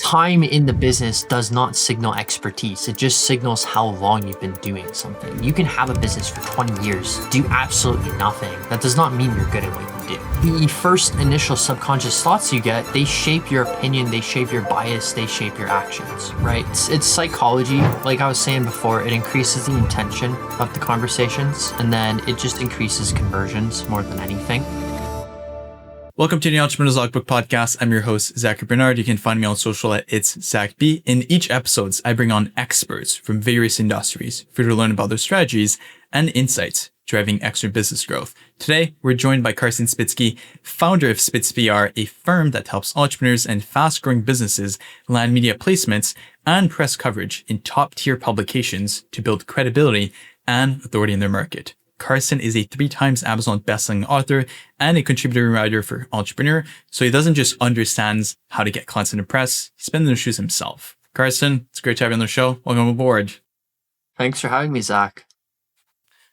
time in the business does not signal expertise. It just signals how long you've been doing something. You can have a business for 20 years, do absolutely nothing. That does not mean you're good at what you do. The first initial subconscious thoughts you get, they shape your opinion, they shape your bias, they shape your actions, right? It's psychology. Like I was saying before, it increases the intention of the conversations, and then it just increases conversions more than anything. Welcome to the Entrepreneur's Logbook Podcast. I'm your host, Zachary Bernard. You can find me on social at @It'sZachB. In each episodes, I bring on experts from various industries for you to learn about their strategies and insights driving extra business growth. Today, we're joined by Carson Spitzke, founder of Spitz PR, a firm that helps entrepreneurs and fast-growing businesses land media placements and press coverage in top-tier publications to build credibility and authority in their market. Carson is a 3 times Amazon bestselling author and a contributor writer for Entrepreneur, so he doesn't just understand how to get clients in the press, he's been in their shoes himself. Carson, it's great to have you on the show. Welcome aboard. Thanks for having me, Zach.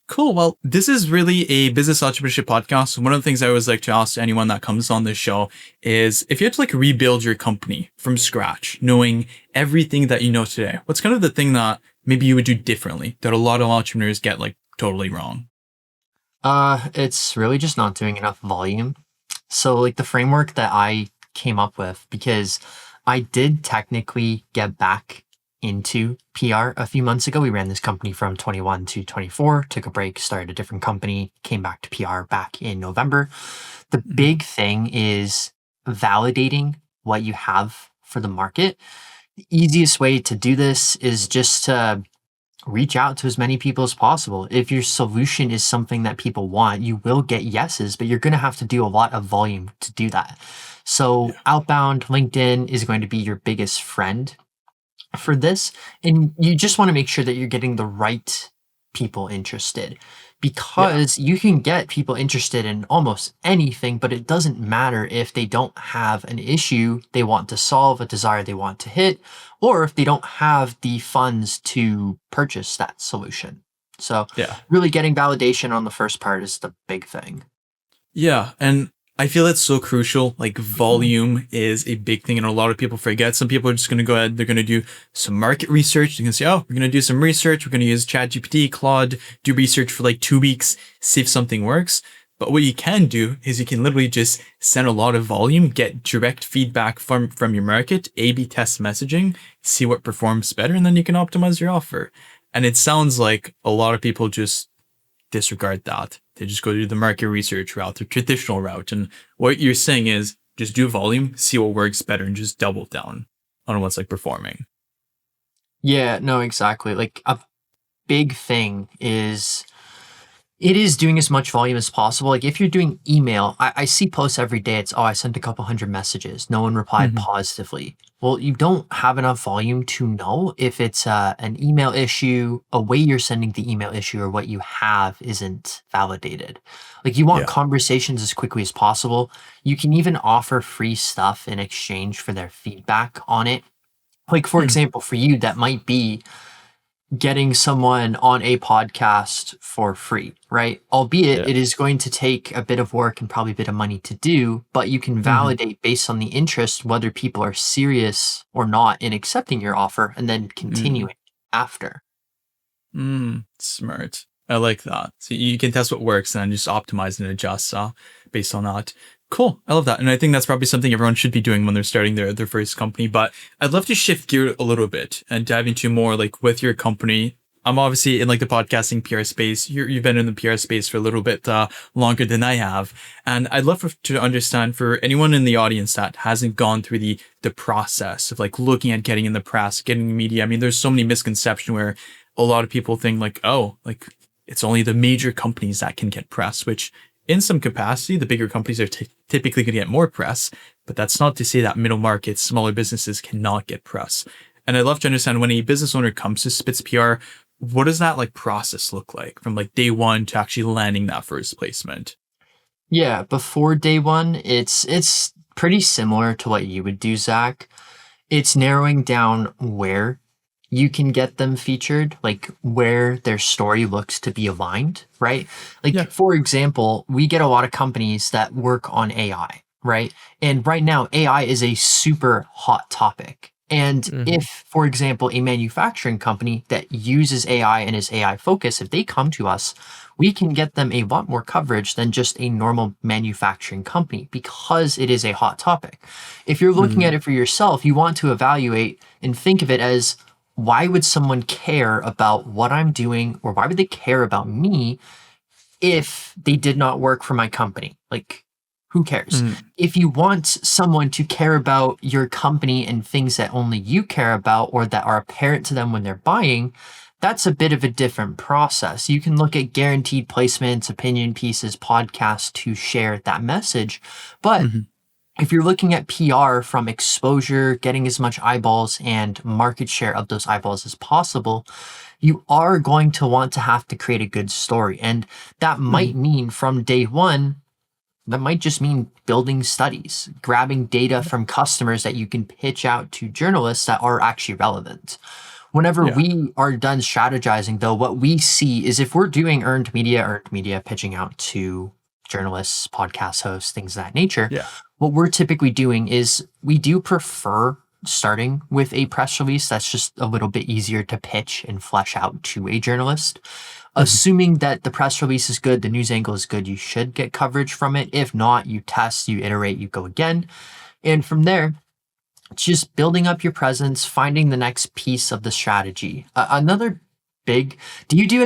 Cool. Well, this is really a business entrepreneurship podcast. One of the things I always like to ask anyone that comes on this show is if you had to rebuild your company from scratch, knowing everything that you know today, what's kind of the thing that maybe you would do differently that a lot of entrepreneurs get totally wrong? It's really just not doing enough volume. So the framework that I came up with, because I did technically get back into PR a few months ago. We ran this company from 21 to 24, took a break, started a different company, came back to PR back in November. The big thing is validating what you have for the market. The easiest way to do this is just to reach out to as many people as possible. If your solution is something that people want, you will get yeses, but you're going to have to do a lot of volume to do that. So outbound LinkedIn is going to be your biggest friend for this. And you just want to make sure that you're getting the right people interested, because you can get people interested in almost anything, but it doesn't matter if they don't have an issue they want to solve, a desire they want to hit, or if they don't have the funds to purchase that solution. So really getting validation on the first part is the big thing. Yeah. And I feel it's so crucial. Volume is a big thing, and a lot of people forget. Some people are just going to go ahead, they're going to do some market research. They're going to say, oh, we're going to do some research. We're going to use ChatGPT, Claude, do research for 2 weeks, see if something works. But what you can do is you can literally just send a lot of volume, get direct feedback from your market, A/B test messaging, see what performs better, and then you can optimize your offer. And it sounds like a lot of people just disregard that. They just go to the market research route, the traditional route. And what you're saying is just do volume, see what works better, and just double down on what's performing. Yeah, no, exactly. A big thing is it is doing as much volume as possible. If you're doing email, I see posts every day. It's, I sent a couple hundred messages. No one replied positively. Well, you don't have enough volume to know if it's an email issue, a way you're sending the email issue, or what you have isn't validated. You want conversations as quickly as possible. You can even offer free stuff in exchange for their feedback on it. For example, for you, that might be getting someone on a podcast for free, right? Albeit it is going to take a bit of work and probably a bit of money to do, but you can validate based on the interest whether people are serious or not in accepting your offer, and then continuing after. Smart. I like that. So you can test what works and then just optimize and adjust based on that. Cool. I love that. And I think that's probably something everyone should be doing when they're starting their first company. But I'd love to shift gear a little bit and dive into more with your company. I'm obviously in the podcasting PR space. You've been in the PR space for a little bit longer than I have. And I'd love to understand, for anyone in the audience that hasn't gone through the process of looking at getting in the press, getting media. I mean, there's so many misconceptions where a lot of people think it's only the major companies that can get press, which in some capacity, the bigger companies are typically going to get more press, but that's not to say that middle market, smaller businesses cannot get press. And I'd love to understand, when a business owner comes to Spitz PR, what does that process look like from day one to actually landing that first placement? Yeah, before day one, it's pretty similar to what you would do, Zach. It's narrowing down where you can get them featured, where their story looks to be aligned, right? For example, we get a lot of companies that work on AI, right? And right now, AI is a super hot topic. And Mhm. if, for example, a manufacturing company that uses AI and is AI focused, if they come to us, we can get them a lot more coverage than just a normal manufacturing company because it is a hot topic. If you're looking at Mhm. it for yourself, you want to evaluate and think of it as, why would someone care about what I'm doing, or why would they care about me if they did not work for my company? Like, who cares? Mhm. If you want someone to care about your company and things that only you care about or that are apparent to them when they're buying, that's a bit of a different process. You can look at guaranteed placements, opinion pieces, podcasts to share that message. But Mhm. if you're looking at PR from exposure, getting as much eyeballs and market share of those eyeballs as possible, you are going to want to have to create a good story. And that might Mhm. mean from day one, that might just mean building studies, grabbing data Yeah. from customers that you can pitch out to journalists that are actually relevant. Whenever Yeah. we are done strategizing, though, what we see is if we're doing earned media pitching out to journalists, podcast hosts, things of that nature, Yeah. what we're typically doing is we do prefer starting with a press release that's just a little bit easier to pitch and flesh out to a journalist. Mhm. Assuming that the press release is good, the news angle is good, you should get coverage from it. If not, you test, you iterate, you go again. And from there, it's just building up your presence, finding the next piece of the strategy. Another big, do you do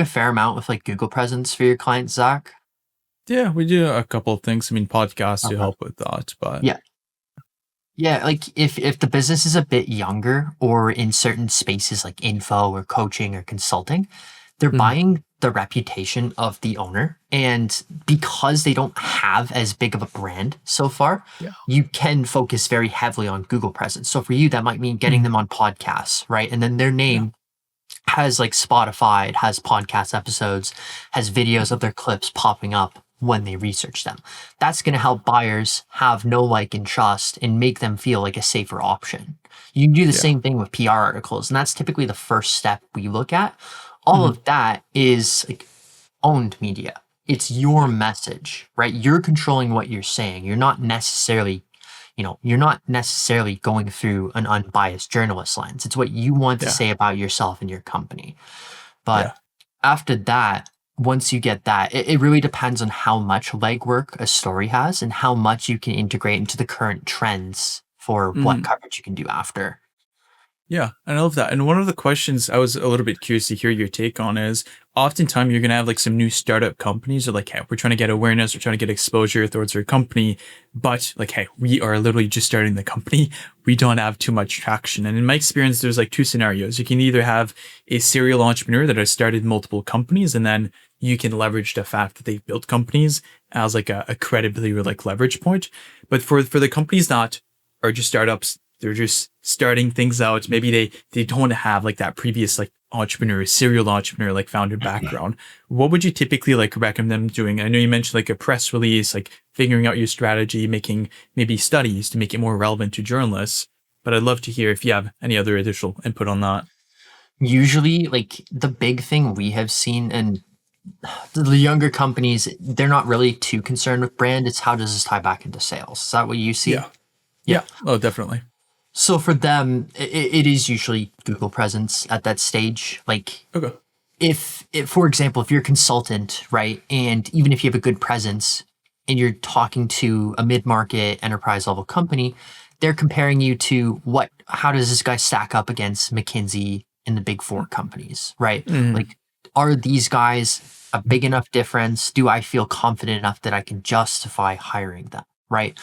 a fair amount with like Google presence for your clients, Zach? Yeah, we do a couple of things. I mean, podcasts to Okay. help with that, but Yeah. Yeah, like if the business is a bit younger or in certain spaces like info or coaching or consulting, they're Mhm. buying the reputation of the owner. And because they don't have as big of a brand so far, Yeah. you can focus very heavily on Google presence. So for you, that might mean getting Mhm. them on podcasts, right? And then their Yeah. name has like Spotify, it has podcast episodes, has videos of their clips popping up when they research them. That's going to help buyers have know, like, and trust and make them feel like a safer option. You can do the Yeah. same thing with PR articles, and that's typically the first step we look at. All Mhm. of that is like owned media. It's your Yeah. message, right? You're controlling what you're saying. You're not necessarily going through an unbiased journalist lens. It's what you want to Yeah. say about yourself and your company. But Yeah. after that, once you get that, it really depends on how much legwork a story has and how much you can integrate into the current trends for what Mhm. coverage you can do after. Yeah, I love that. And one of the questions I was a little bit curious to hear your take on is oftentimes you're going to have like some new startup companies are like, hey, we're trying to get awareness, we're trying to get exposure towards our company. But like, hey, we are literally just starting the company. We don't have too much traction. And in my experience, there's like two scenarios. You can either have a serial entrepreneur that has started multiple companies and then you can leverage the fact that they've built companies as like a credibility or like leverage point. But for the companies that are just startups, they're just starting things out. Maybe they don't have like that previous like entrepreneur, serial entrepreneur, like founder background. What would you typically like recommend them doing? I know you mentioned like a press release, like figuring out your strategy, making maybe studies to make it more relevant to journalists. But I'd love to hear if you have any other additional input on that. Usually, like the big thing we have seen, and the younger companies, they're not really too concerned with brand. It's how does this tie back into sales? Is that what you see? Yeah. Yeah. Yeah. Oh, definitely. So for them, it is usually Google presence at that stage. Like Okay. if, for example, if you're a consultant, right, and even if you have a good presence and you're talking to a mid-market enterprise level company, they're comparing you to how does this guy stack up against McKinsey and the big four companies, right? Mhm. Like, are these guys a big enough difference? Do I feel confident enough that I can justify hiring them, right?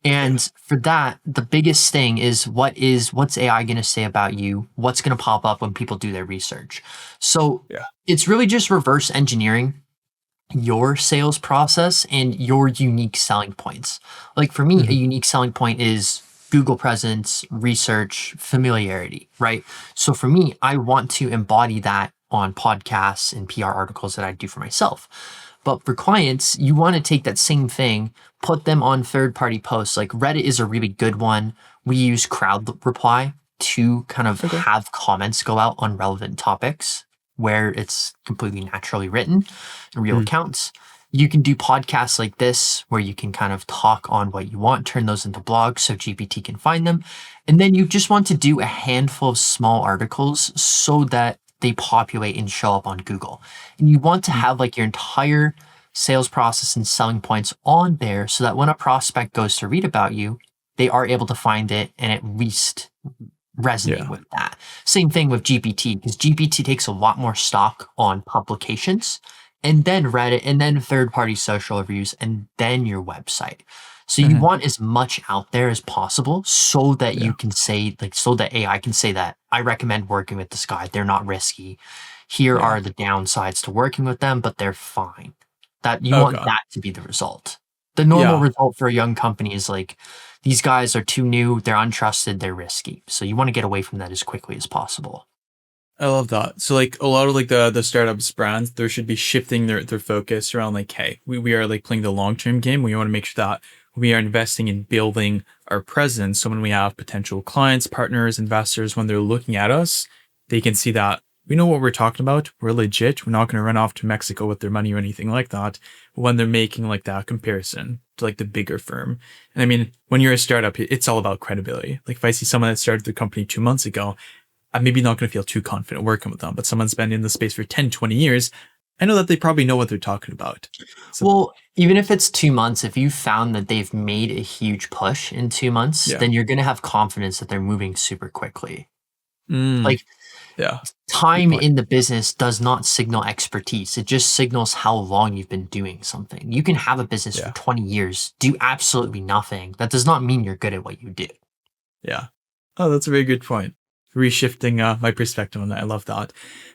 Yeah. And for that, the biggest thing is what's AI going to say about you? What's going to pop up when people do their research? So Yeah. it's really just reverse engineering your sales process and your unique selling points. Like for me, a Mhm. unique selling point is Google presence, research, familiarity, right? So for me, I want to embody that on podcasts and PR articles that I do for myself. But for clients, you want to take that same thing, put them on third party posts. Like Reddit is a really good one. We use crowd reply to kind of Okay. have comments go out on relevant topics where it's completely naturally written, real Mhm. accounts. You can do podcasts like this where you can kind of talk on what you want, turn those into blogs so GPT can find them. And then you just want to do a handful of small articles so that they populate and show up on Google. And you want to have like your entire sales process and selling points on there so that when a prospect goes to read about you, they are able to find it and at least resonate with that. Same thing with GPT, because GPT takes a lot more stock on publications and then Reddit and then third-party social reviews and then your website. So you want as much out there as possible so that you can say, like, so that AI can say that I recommend working with this guy. They're not risky. Here are the downsides to working with them, but they're fine. That you want that to be the result. The normal result for a young company is like, these guys are too new, they're untrusted, they're risky. So you want to get away from that as quickly as possible. I love that. So like a lot of like the startups brands, there should be shifting their focus around like, hey, we are like playing the long-term game. We want to make sure that we are investing in building our presence. So when we have potential clients, partners, investors, when they're looking at us, they can see that we know what we're talking about. We're legit. We're not going to run off to Mexico with their money or anything like that when they're making like that comparison to like the bigger firm. And I mean, when you're a startup, it's all about credibility. Like if I see someone that started the company 2 months ago, I'm maybe not going to feel too confident working with them, but someone's been in the space for 10, 20 years, I know that they probably know what they're talking about. So, well, even if it's 2 months, if you found that they've made a huge push in 2 months, then you're going to have confidence that they're moving super quickly. Like time in the business does not signal expertise. It just signals how long you've been doing something. You can have a business for 20 years, do absolutely nothing. That does not mean you're good at what you do. Yeah. Oh, that's a very good point. Reshifting my perspective on that. I love that.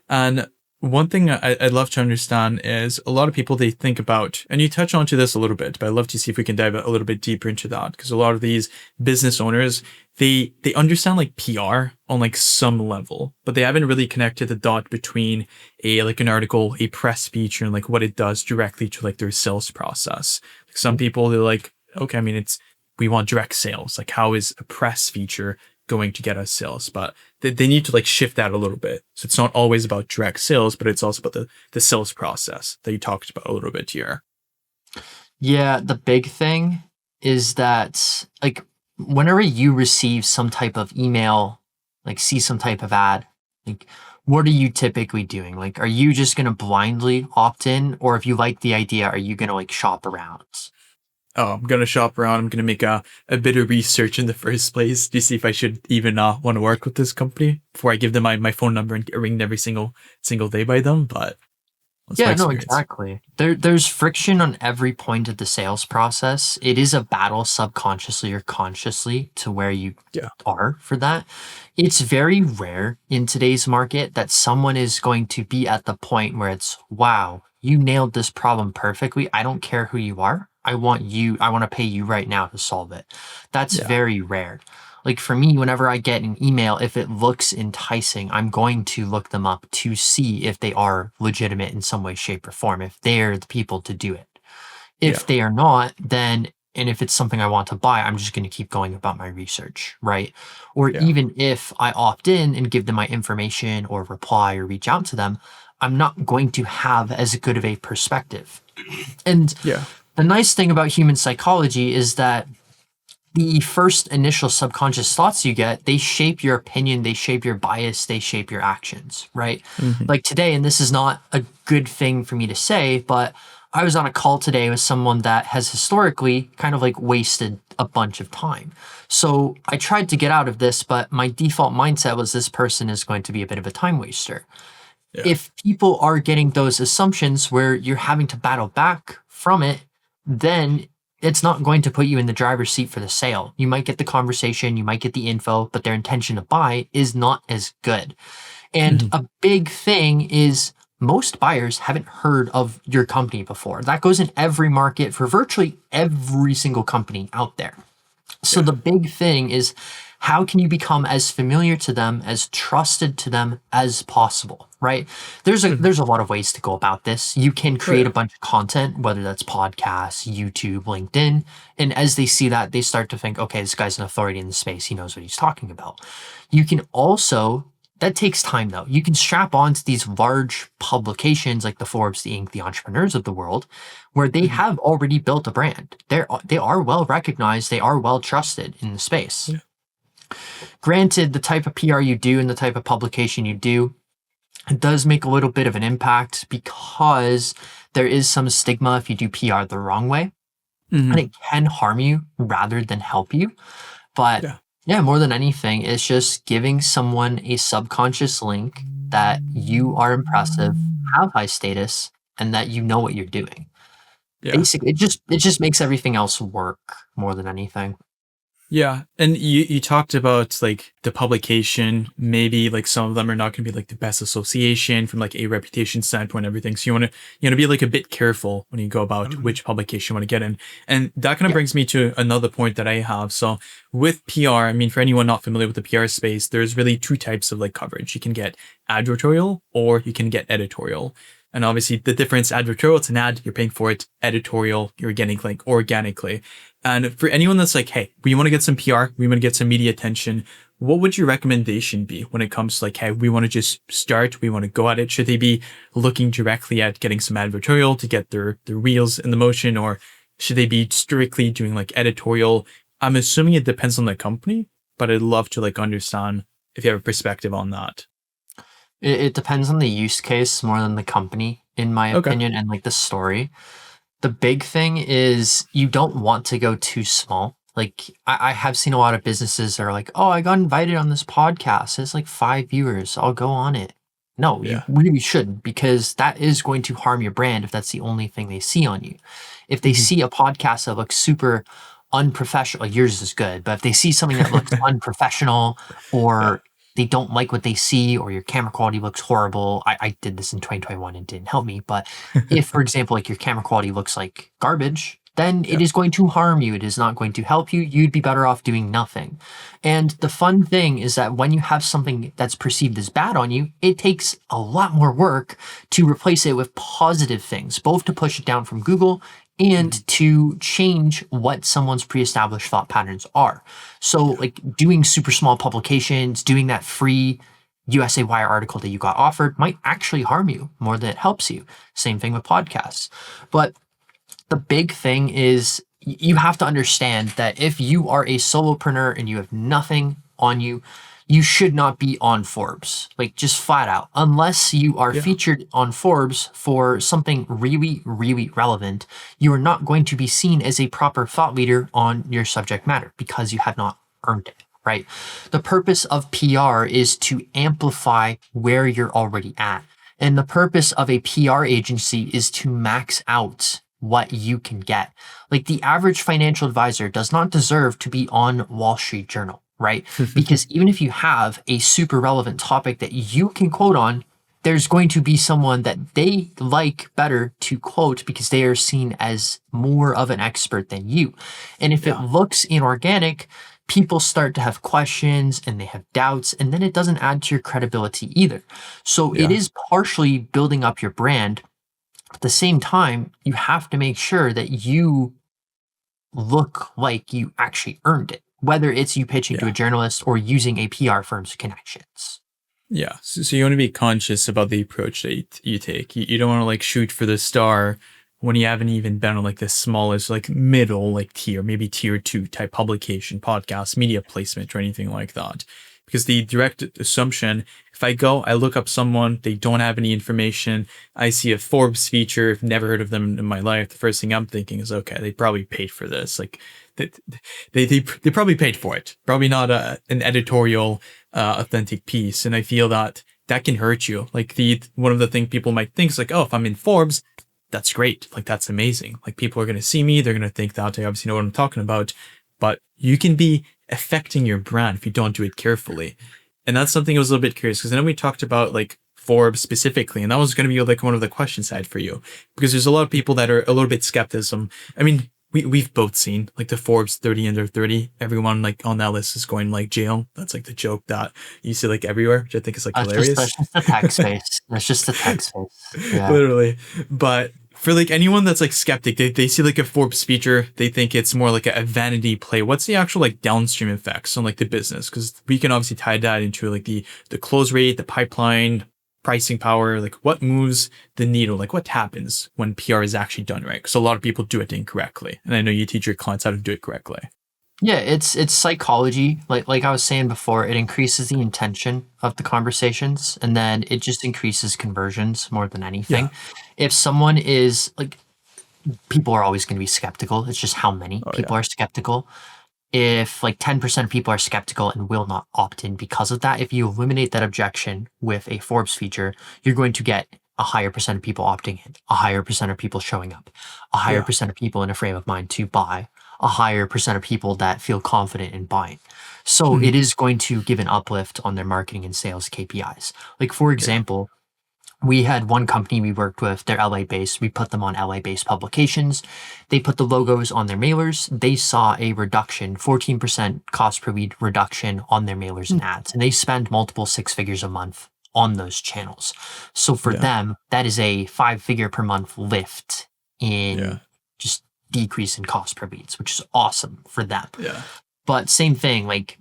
And one thing I'd love to understand is a lot of people, they think about, and you touch on to this a little bit, but I'd love to see if we can dive a little bit deeper into that, because a lot of these business owners, they understand like PR on like some level, but they haven't really connected the dot between like an article, a press feature, and like what it does directly to like their sales process. Like some people, they're like, okay, I mean, we want direct sales. Like how is a press feature going to get us sales? But they need to like shift that a little bit. So it's not always about direct sales, but it's also about the sales process that you talked about a little bit here. Yeah, the big thing is that like whenever you receive some type of email, like see some type of ad, like what are you typically doing? Like, are you just going to blindly opt in? Or if you like the idea, are you going to like shop around? Oh, I'm going to shop around. I'm going to make a bit of research in the first place to see if I should even want to work with this company before I give them my phone number and get ringed every single day by them. But yeah, no, exactly. There's friction on every point of the sales process. It is a battle subconsciously or consciously to where you are for that. It's very rare in today's market that someone is going to be at the point where it's, wow, you nailed this problem perfectly. I don't care who you are. I want to pay you right now to solve it. That's very rare. Like for me, whenever I get an email, if it looks enticing, I'm going to look them up to see if they are legitimate in some way, shape, or form, if they're the people to do it. If they are not, then, and if it's something I want to buy, I'm just going to keep going about my research, right? Or even if I opt in and give them my information or reply or reach out to them, I'm not going to have as good of a perspective. And the nice thing about human psychology is that the first initial subconscious thoughts you get, they shape your opinion, they shape your bias, they shape your actions, right? Like today, and this is not a good thing for me to say, but I was on a call today with someone that has historically kind of like wasted a bunch of time. So I tried to get out of this, but my default mindset was this person is going to be a bit of a time waster. If people are getting those assumptions where you're having to battle back from it, then it's not going to put you in the driver's seat for the sale. You might get the conversation, you might get the info, but their intention to buy is not as good. And a big thing is most buyers haven't heard of your company before. That goes in every market for virtually every single company out there. So the big thing is, how can you become as familiar to them, as trusted to them as possible, right? There's a lot of ways to go about this. You can create a bunch of content, whether that's podcasts, YouTube, LinkedIn. And as they see that, they start to think, okay, this guy's an authority in the space. He knows what he's talking about. You can also That takes time though. You can strap on to these large publications like the Forbes, the Inc., the Entrepreneurs of the world, where they Mhm. have already built a brand. They are well recognized, they are well trusted in the space. Yeah. Granted, the type of PR you do and the type of publication you do, it does make a little bit of an impact because there is some stigma if you do PR the wrong way, and Mhm. it can harm you rather than help you. But Yeah. yeah, more than anything, it's just giving someone a subconscious link that you are impressive, have high status, and that you know what you're doing. Yeah. Basically, it just makes everything else work more than anything. Yeah. And you talked about like the publication, maybe like some of them are not going to be like the best association from like a reputation standpoint, and everything. So you want to be like a bit careful when you go about which publication you want to get in. And that kind of Yeah. brings me to another point that I have. So with PR, I mean, for anyone not familiar with the PR space, there's really two types of like coverage. You can get advertorial or you can get editorial. And obviously the difference, advertorial, it's an ad, you're paying for it. Editorial, you're getting like organically. And for anyone that's like, hey, we want to get some PR, we want to get some media attention, what would your recommendation be when it comes to like, hey, we want to just start, we want to go at it? Should they be looking directly at getting some advertorial to get their wheels in the motion, or should they be strictly doing like editorial? I'm assuming it depends on the company, but I'd love to like understand if you have a perspective on that. It depends on the use case more than the company, in my Okay. opinion, and like the story. The big thing is you don't want to go too small. Like I have seen a lot of businesses that are like, oh, I got invited on this podcast. It's like 5 viewers. I'll go on it. No, you Yeah. really shouldn't, because that is going to harm your brand if that's the only thing they see on you. If they Mhm. see a podcast that looks super unprofessional, like yours is good, but if they see something that looks unprofessional, Yeah. or they don't like what they see, or your camera quality looks horrible. I did this in 2021 and didn't help me. But if, for example, like your camera quality looks like garbage, then it Yeah. is going to harm you. It is not going to help you. You'd be better off doing nothing. And the fun thing is that when you have something that's perceived as bad on you, it takes a lot more work to replace it with positive things, both to push it down from Google Mhm. and to change what someone's pre-established thought patterns are. So, Yeah. like doing super small publications, doing that free USA Wire article that you got offered might actually harm you more than it helps you. Same thing with podcasts. But the big thing is you have to understand that if you are a solopreneur and you have nothing on you, you should not be on Forbes, like just flat out, unless you are Yeah. featured on Forbes for something really, really relevant. You are not going to be seen as a proper thought leader on your subject matter because you have not earned it, right? The purpose of PR is to amplify where you're already at. And the purpose of a PR agency is to max out what you can get. Like the average financial advisor does not deserve to be on Wall Street Journal, right? Because even if you have a super relevant topic that you can quote on, there's going to be someone that they like better to quote because they are seen as more of an expert than you. And if it Yeah. looks inorganic, people start to have questions and they have doubts, and then it doesn't add to your credibility either. So it Yeah. is partially building up your brand. At the same time, you have to make sure that you look like you actually earned it, whether it's you pitching to a Yeah. journalist or using a PR firm's connections. Yeah. So you want to be conscious about the approach that you take. You don't want to like shoot for the star when you haven't even been on like the smallest, like middle, like tier, maybe tier two type publication, podcast, media placement, or anything like that. Because the direct assumption, if I go, I look up someone, they don't have any information, I see a Forbes feature, I've never heard of them in my life. The first thing I'm thinking is, okay, they probably paid for this. Like they, they probably paid for it. Probably not an editorial authentic piece. And I feel that that can hurt you. Like one of the things people might think is like, oh, if I'm in Forbes, that's great. Like that's amazing. Like people are going to see me. They're going to think that I obviously know what I'm talking about, but you can be affecting your brand if you don't do it carefully. And that's something I was a little bit curious because then we talked about like Forbes specifically, and that was going to be like one of the questions I had for you because there's a lot of people that are a little bit skepticism. I mean, we've both seen like the Forbes 30 under 30. Everyone like on that list is going like jail. That's like the joke that you see like everywhere, which I think is like That's just hilarious. that's just the tech space. That's just the tech space. Yeah. Literally. But For like anyone that's like skeptic, they see like a Forbes feature, they think it's more like a vanity play. What's the actual like downstream effects on like the business? Because we can obviously tie that into like the close rate, the pipeline, pricing power, like what moves the needle, like what happens when PR is actually done right? Because a lot of people do it incorrectly. And I know you teach your clients how to do it correctly. Yeah, it's psychology. Like I was saying before, it increases the intention of the conversations, and then it just increases conversions more than Yeah. anything. If someone is like, people are always going to be skeptical. It's just how many Oh people yeah. are skeptical. If like 10% of people are skeptical and will not opt in because of that, if you eliminate that objection with a Forbes feature, you're going to get a higher percent of people opting in, a higher percent of people showing up, a higher Yeah. percent of people in a frame of mind to buy, a higher percent of people that feel confident in buying. So Mhm. it is going to give an uplift on their marketing and sales KPIs. Like for Yeah. example, we had one company we worked with, they're LA based. We put them on LA based publications. They put the logos on their mailers. They saw a reduction, 14% cost per lead reduction on their mailers and ads. And they spend multiple six figures a month on those channels. So for Yeah. them, that is a 5 figure per month lift Yeah. in just decrease in cost per leads, which is awesome for them. Yeah. But same thing, like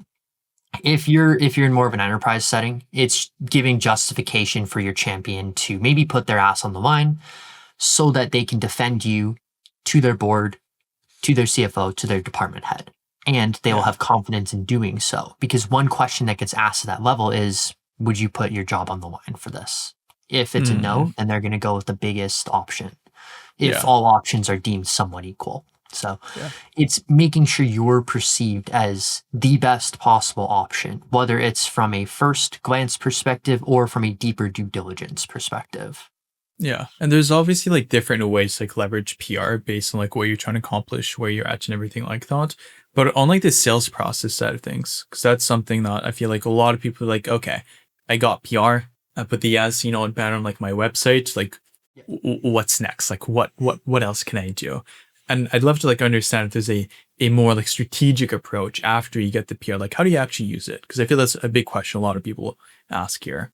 if you're in more of an enterprise setting, it's giving justification for your champion to maybe put their ass on the line so that they can defend you to their board, to their CFO, to their department head. And they will Yeah. have confidence in doing so. Because one question that gets asked at that level is, would you put your job on the line for this? If it's a Mm. no, then they're going to go with the biggest option if Yeah. all options are deemed somewhat equal. So Yeah. it's making sure you're perceived as the best possible option, whether it's from a first glance perspective or from a deeper due diligence perspective. Yeah. And there's obviously like different ways to like leverage PR based on like what you're trying to accomplish, where you're at and everything like that. But on like the sales process side of things, because that's something that I feel like a lot of people are like, okay, I got PR, I put the ads, and banner on like my website, like what's next? Like what else can I do? And I'd love to like understand if there's a more like strategic approach after you get the PR, like how do you actually use it? Because I feel that's a big question a lot of people ask here.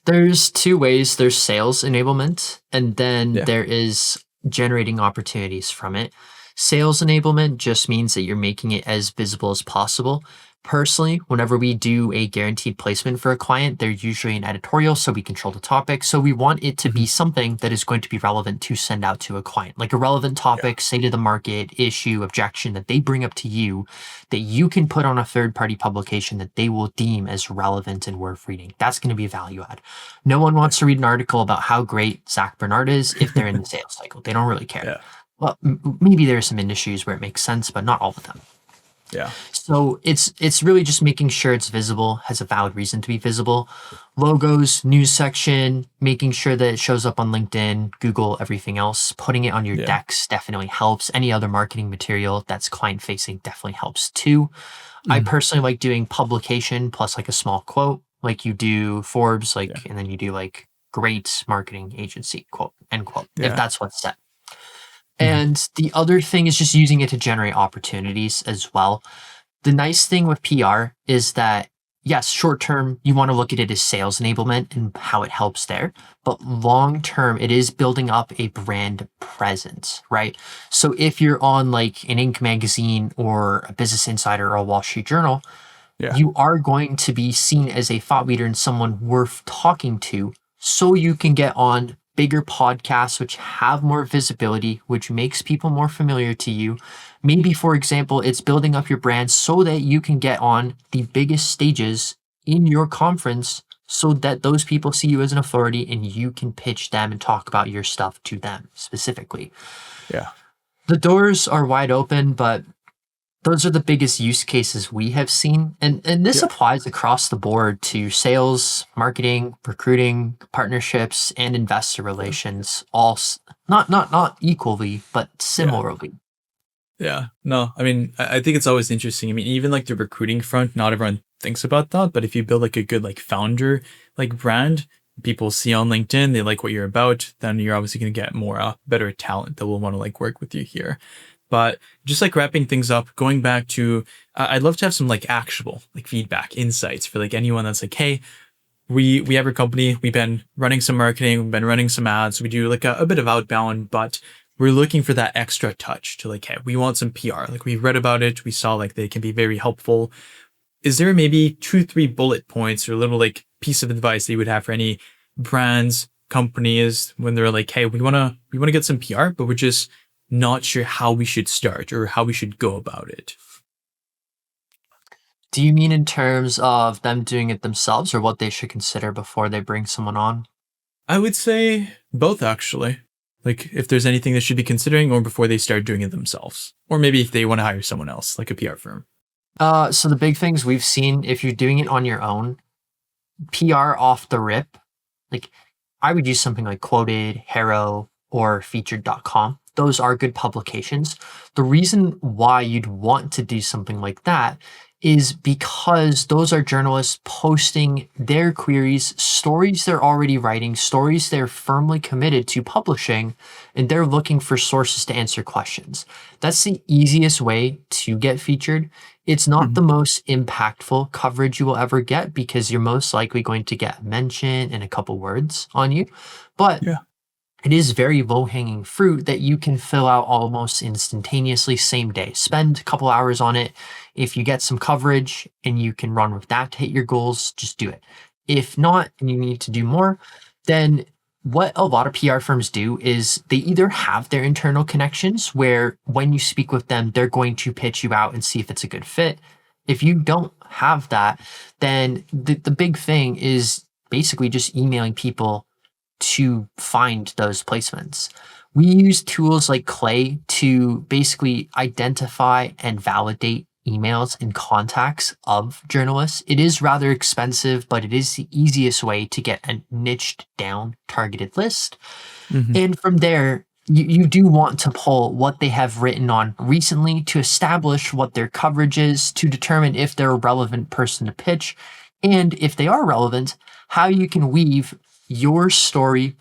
There's two ways. There's sales enablement, and then Yeah. there is generating opportunities from it. Sales enablement just means that you're making it as visible as possible. Personally, whenever we do a guaranteed placement for a client, they're usually an editorial, so we control the topic. So we want it to be Mhm. something that is going to be relevant to send out to a client, like a relevant Yeah. topic, say to the market, issue, objection that they bring up to you, that you can put on a third party publication that they will deem as relevant and worth reading. That's going to be a value add. No one wants to read an article about how great Zach Bernard is if they're in the sales cycle. They don't really care. Yeah. Well, maybe there are some industries where it makes sense, but not all of them. Yeah. So it's really just making sure it's visible, has a valid reason to be visible. Logos, news section, making sure that it shows up on LinkedIn, Google, everything else. Putting it on your Yeah. decks definitely helps. Any other marketing material that's client facing definitely helps too. I Mhm. personally like doing publication plus like a small quote, like you do Forbes, Yeah. and then you do like great marketing agency quote, end quote, if Yeah. that's what's set. Mhm. And the other thing is just using it to generate opportunities as well. The nice thing with PR is that, yes, short term, you want to look at it as sales enablement and how it helps there. But long term, it is building up a brand presence, right? So if you're on like an Inc. magazine or a Business Insider or a Wall Street Journal, Yeah. you are going to be seen as a thought leader and someone worth talking to so you can get on bigger podcasts which have more visibility, which makes people more familiar to you. Maybe, for example, it's building up your brand so that you can get on the biggest stages in your conference so that those people see you as an authority and you can pitch them and talk about your stuff to them specifically. Yeah. The doors are wide open, but those are the biggest use cases we have seen. And this Yeah. applies across the board to sales, marketing, recruiting, partnerships, and investor Yeah. relations, all not equally, but Yeah. similarly. Yeah. No, I mean, I think it's always interesting. I mean, even like the recruiting front, not everyone thinks about that. But if you build like a good like founder like brand, people see on LinkedIn, they like what you're about, then you're obviously going to get more better talent that will want to like work with you here. But just like wrapping things up, going back to, I'd love to have some like actionable like feedback, insights for like anyone that's like, hey, we have a company, we've been running some marketing, we've been running some ads, we do like a bit of outbound, but we're looking for that extra touch to like, hey, we want some PR. Like we read about it, we saw like they can be very helpful. Is there maybe 2, 3 bullet points or a little like piece of advice that you would have for any brands, companies when they're like, hey, we wanna get some PR, but we're just not sure how we should start or how we should go about it? Do you mean in terms of them doing it themselves or what they should consider before they bring someone on? I would say both actually. Like if there's anything they should be considering or before they start doing it themselves. Or maybe if they want to hire someone else, like a PR firm. So the big things we've seen, if you're doing it on your own, PR off the rip, like I would use something like Quoted, Harrow, or featured.com. Those are good publications. The reason why you'd want to do something like that is because those are journalists posting their queries, stories they're already writing, stories they're firmly committed to publishing, and they're looking for sources to answer questions. That's the easiest way to get featured. It's not the Mhm. most impactful coverage you will ever get because you're most likely going to get a mention and a couple words on you. But Yeah. it is very low-hanging fruit that you can fill out almost instantaneously, same day. Spend a couple hours on it. If you get some coverage and you can run with that to hit your goals, just do it. If not, and you need to do more, then what a lot of PR firms do is they either have their internal connections where when you speak with them, they're going to pitch you out and see if it's a good fit. If you don't have that, then the big thing is basically just emailing people to find those placements. We use tools like Clay to basically identify and validate emails and contacts of journalists. It is rather expensive, but it is the easiest way to get a niched down targeted list. Hmm. And from there, you do want to pull what they have written on recently to establish what their coverage is, to determine if they're a relevant person to pitch, and if they are relevant, how you can weave your story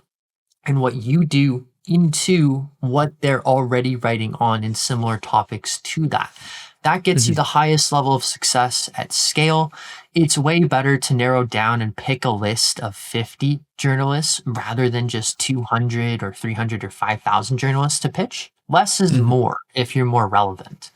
and what you do into what they're already writing on in similar topics to that. That gets you Hmm. the highest level of success at scale. It's way better to narrow down and pick a list of 50 journalists rather than just 200 or 300 or 5,000 journalists to pitch. Less is Hmm. more if you're more relevant.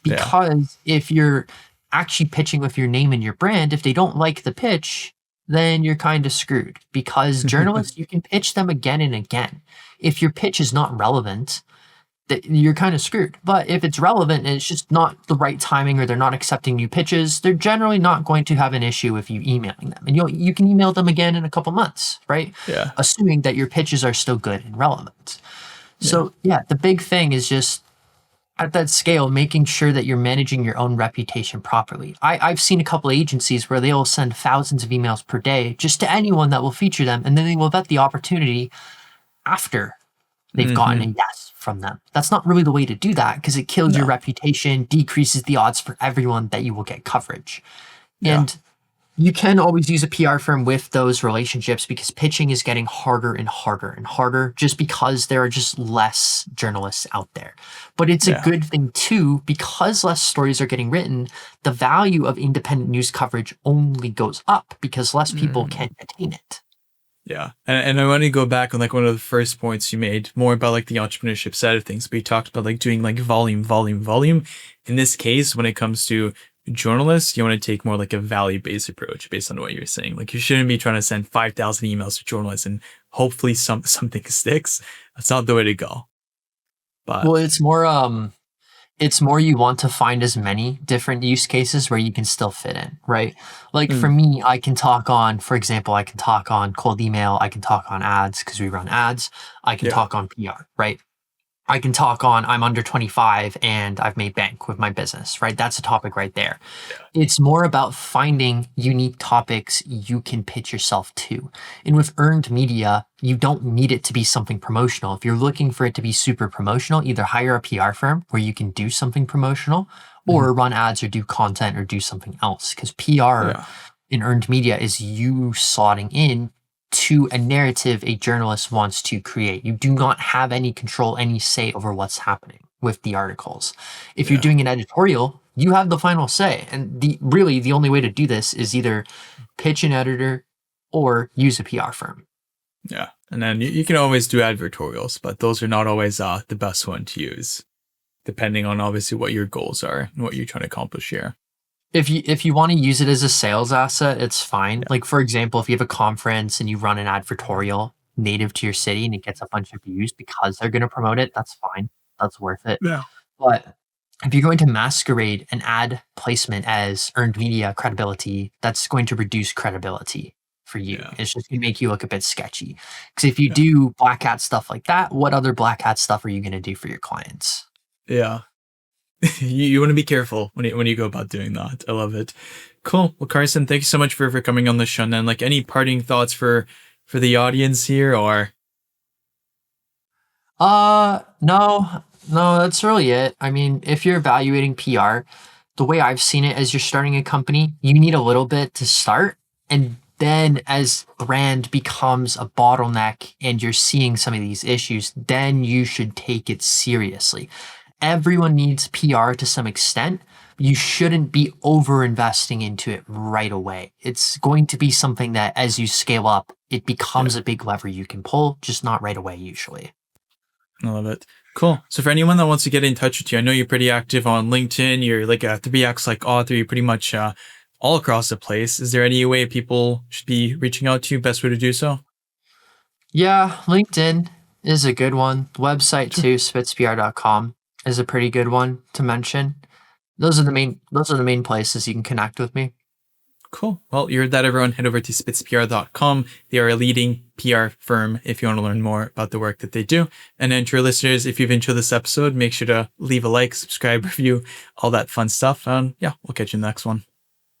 Yeah. Because if you're actually pitching with your name and your brand, if they don't like the pitch, then you're kind of screwed because journalists, you can pitch them again and again. If your pitch is not relevant, that you're kind of screwed. But if it's relevant and it's just not the right timing or they're not accepting new pitches, they're generally not going to have an issue with you emailing them. And you can email them again in a couple months, right? Yeah. Assuming that your pitches are still good and relevant. Yeah. So yeah, the big thing is just at that scale, making sure that you're managing your own reputation properly. I've seen a couple of agencies where they'll send thousands of emails per day just to anyone that will feature them, and then they will vet the opportunity after they've gotten Hmm. a yes from them. That's not really the way to do that because it kills your No. reputation, decreases the odds for everyone that you will get coverage. Yeah. And you can always use a PR firm with those relationships because pitching is getting harder and harder and harder just because there are just less journalists out there. But it's a Yeah. good thing too because less stories are getting written. The value of independent news coverage only goes up because less people Mm. can attain it. Yeah. And I want to go back on like one of the first points you made more about like the entrepreneurship side of things. We talked about like doing like volume, volume, volume. In this case, when it comes to journalists, you want to take more like a value-based approach based on what you're saying. Like you shouldn't be trying to send 5,000 emails to journalists and hopefully something sticks. That's not the way to go. But Well, it's more you want to find as many different use cases where you can still fit in, right? Like for mm, me, I can talk on, for example, I can talk on cold email, I can talk on ads because we run ads, I can yeah, talk on PR, right? I can talk on I'm under 25 and I've made bank with my business, right? That's a topic right there. yeah, It's more about finding unique topics you can pitch yourself to. And with earned media, you don't need it to be something promotional. If you're looking for it to be super promotional, either hire a PR firm where you can do something promotional mhm, or run ads or do content or do something else. Because PR yeah, in earned media is you slotting in to a narrative a journalist wants to create. You do not have any control, any say over what's happening with the articles. If you're yeah, doing an editorial, you have the final say. And the only way to do this is either pitch an editor or use a PR firm. Yeah. And then you can always do advertorials, but those are not always the best one to use, depending on obviously what your goals are and what you're trying to accomplish here. If you want to use it as a sales asset, it's fine. Like, for example, if you have a conference and you run an advertorial native to your city and it gets a bunch of views because they're going to promote it, that's fine. That's worth it. Yeah. But if you're going to masquerade an ad placement as earned media credibility, that's going to reduce credibility for you. Yeah. It's just going to make you look a bit sketchy. Because if you do black hat stuff like that, what other black hat stuff are you going to do for your clients? Yeah. you want to be careful when you go about doing that. I love it. Cool. Well, Carson, thank you so much for coming on the show. And then, like, any parting thoughts for the audience here, or? No, that's really it. I mean, if you're evaluating PR, the way I've seen it as you're starting a company, you need a little bit to start. And then as brand becomes a bottleneck and you're seeing some of these issues, then you should take it seriously. Everyone needs PR to some extent. You shouldn't be over investing into it right away. It's going to be something that as you scale up, it becomes a big lever you can pull, just not right away usually. I love it. Cool. So for anyone that wants to get in touch with you, I know you're pretty active on LinkedIn. You're like a 3x like author. You're pretty much all across the place. Is there any way people should be reaching out to you? Best way to do so? Yeah, LinkedIn is a good one. The website too, spitzpr.com is a pretty good one to mention. Those are the main places you can connect with me. Cool. Well, you heard that, everyone. Head over to spitzpr.com. They are a leading PR firm if you want to learn more about the work that they do. And then to your listeners, if you've enjoyed this episode, make sure to leave a like, subscribe, review, all that fun stuff. And yeah, we'll catch you in the next one.